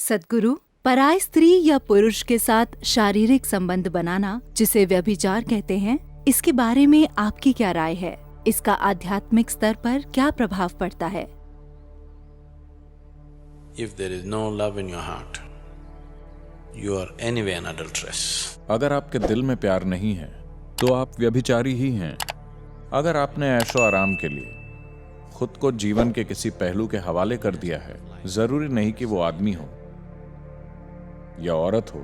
सद्गुरु, पराय स्त्री या पुरुष के साथ शारीरिक संबंध बनाना, जिसे व्यभिचार कहते हैं, इसके बारे में आपकी क्या राय है? इसका आध्यात्मिक स्तर पर क्या प्रभाव पड़ता है? If there is no love in your heart, you are anyway an adulteress. अगर आपके दिल में प्यार नहीं है तो आप व्यभिचारी ही हैं। अगर आपने ऐशो आराम के लिए खुद को जीवन के किसी पहलू के हवाले कर दिया है, जरूरी नहीं कि वो आदमी हो या औरत हो,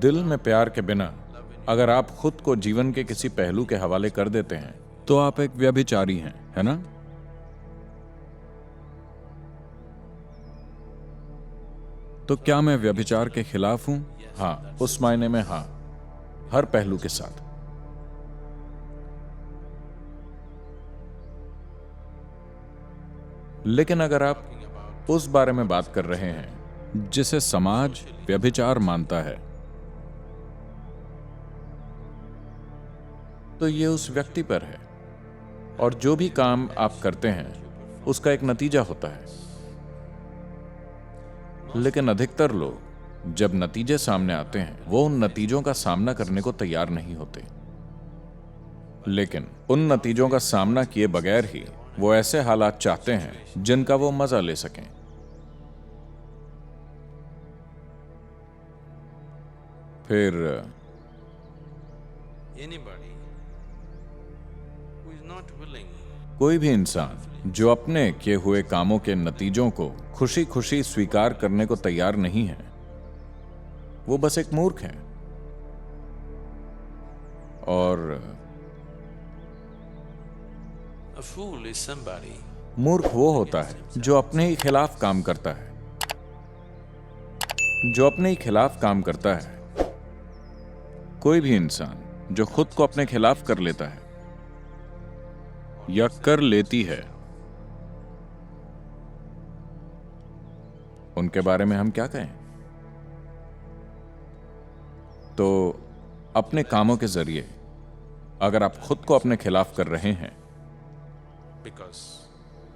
दिल में प्यार के बिना अगर आप खुद को जीवन के किसी पहलू के हवाले कर देते हैं तो आप एक व्यभिचारी हैं, है ना? तो क्या मैं व्यभिचार के खिलाफ हूं? हाँ, उस मायने में हाँ, हर पहलू के साथ। लेकिन अगर आप उस बारे में बात कर रहे हैं जिसे समाज व्यभिचार मानता है, तो ये उस व्यक्ति पर है, और जो भी काम आप करते हैं उसका एक नतीजा होता है। लेकिन अधिकतर लोग जब नतीजे सामने आते हैं वो उन नतीजों का सामना करने को तैयार नहीं होते, लेकिन उन नतीजों का सामना किए बगैर ही वो ऐसे हालात चाहते हैं जिनका वो मजा ले सकें। फिर Anybody who is not willing कोई भी इंसान जो अपने किए हुए कामों के नतीजों को खुशी खुशी स्वीकार करने को तैयार नहीं है, वो बस एक मूर्ख है। और a fool is somebody मूर्ख वो होता है जो अपने ही खिलाफ काम करता है, जो अपने ही खिलाफ काम करता है। कोई भी इंसान जो खुद को अपने खिलाफ कर लेता है या कर लेती है, उनके बारे में हम क्या कहें? तो अपने कामों के जरिए अगर आप खुद को अपने खिलाफ कर रहे हैं, because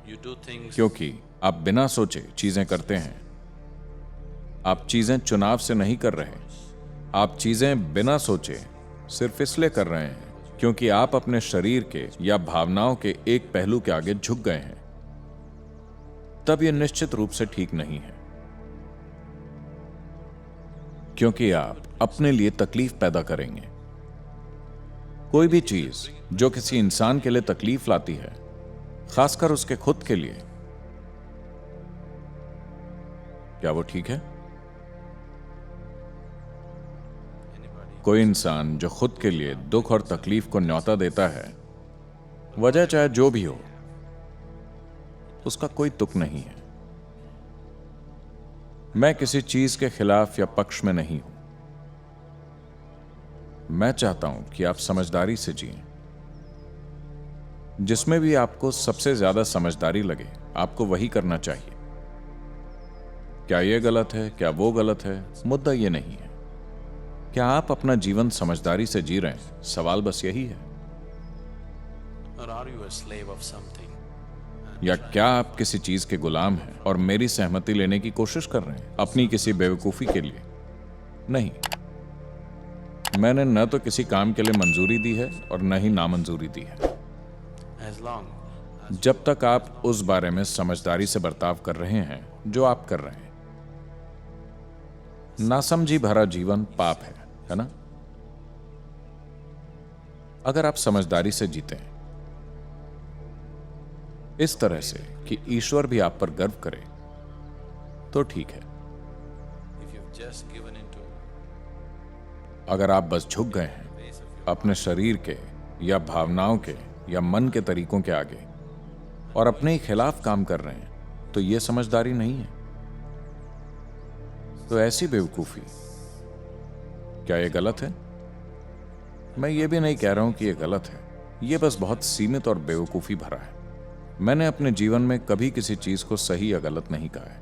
you do things क्योंकि आप बिना सोचे चीजें करते हैं, आप चीजें चुनाव से नहीं कर रहे, आप चीजें बिना सोचे सिर्फ इसलिए कर रहे हैं क्योंकि आप अपने शरीर के या भावनाओं के एक पहलू के आगे झुक गए हैं, तब यह निश्चित रूप से ठीक नहीं है, क्योंकि आप अपने लिए तकलीफ पैदा करेंगे। कोई भी चीज जो किसी इंसान के लिए तकलीफ लाती है, खासकर उसके खुद के लिए, क्या वो ठीक है? कोई इंसान जो खुद के लिए दुख और तकलीफ को न्योता देता है, वजह चाहे जो भी हो, उसका कोई तुक नहीं है। मैं किसी चीज के खिलाफ या पक्ष में नहीं हूं। मैं चाहता हूं कि आप समझदारी से जिएं। जिसमें भी आपको सबसे ज्यादा समझदारी लगे, आपको वही करना चाहिए। क्या यह गलत है, क्या वो गलत है, मुद्दा यह नहीं है। क्या आप अपना जीवन समझदारी से जी रहे हैं? सवाल बस यही है। or are you a slave of something? या क्या आप किसी चीज के गुलाम हैं और मेरी सहमति लेने की कोशिश कर रहे हैं अपनी किसी बेवकूफी के लिए? नहीं, मैंने न तो किसी काम के लिए मंजूरी दी है और न ही नामंजूरी दी है। As long जब तक आप उस बारे में समझदारी से बर्ताव कर रहे हैं जो आप कर रहे हैं। नासमझी भरा जीवन पाप है ना? अगर आप समझदारी से जीते हैं, इस तरह से कि ईश्वर भी आप पर गर्व करे, तो ठीक है। if you've just given into अगर आप बस झुक गए हैं अपने शरीर के या भावनाओं के या मन के तरीकों के आगे और अपने ही खिलाफ काम कर रहे हैं, तो यह समझदारी नहीं है। तो ऐसी बेवकूफी, क्या यह गलत है? मैं ये भी नहीं कह रहा हूं कि यह गलत है, यह बस बहुत सीमित और बेवकूफी भरा है। मैंने अपने जीवन में कभी किसी चीज को सही या गलत नहीं कहा है,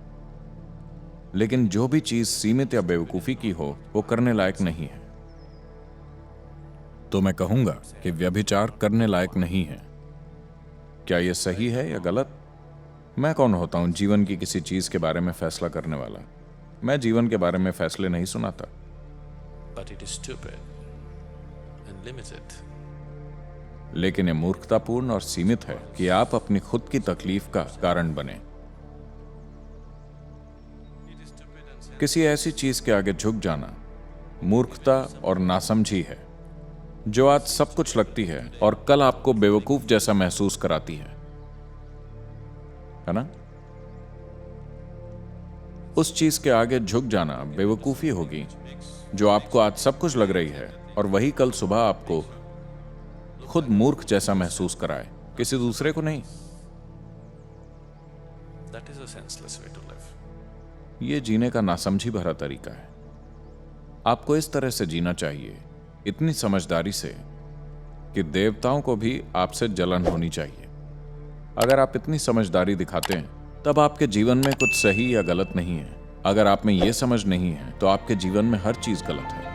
लेकिन जो भी चीज सीमित या बेवकूफी की हो वो करने लायक नहीं है। तो मैं कहूंगा कि व्यभिचार करने लायक नहीं है। क्या यह सही है या गलत? मैं कौन होता हूं जीवन की किसी चीज के बारे में फैसला करने वाला? मैं जीवन के बारे में फैसले नहीं सुनाता। But it is stupid and limited. लेकिन ये मूर्खतापूर्ण और सीमित है कि आप अपनी खुद की तकलीफ का कारण बने। किसी ऐसी चीज के आगे झुक जाना मूर्खता और नासमझी है, जो आज सब कुछ लगती है और कल आपको बेवकूफ जैसा महसूस कराती है ना? उस चीज के आगे झुक जाना बेवकूफी होगी जो आपको आज सब कुछ लग रही है और वही कल सुबह आपको खुद मूर्ख जैसा महसूस कराए, किसी दूसरे को नहीं। That is a senseless way to live. ये जीने का नासमझी भरा तरीका है। आपको इस तरह से जीना चाहिए, इतनी समझदारी से कि देवताओं को भी आपसे जलन होनी चाहिए। अगर आप इतनी समझदारी दिखाते हैं तब आपके जीवन में कुछ सही या गलत नहीं है। अगर आप में यह समझ नहीं है तो आपके जीवन में हर चीज गलत है।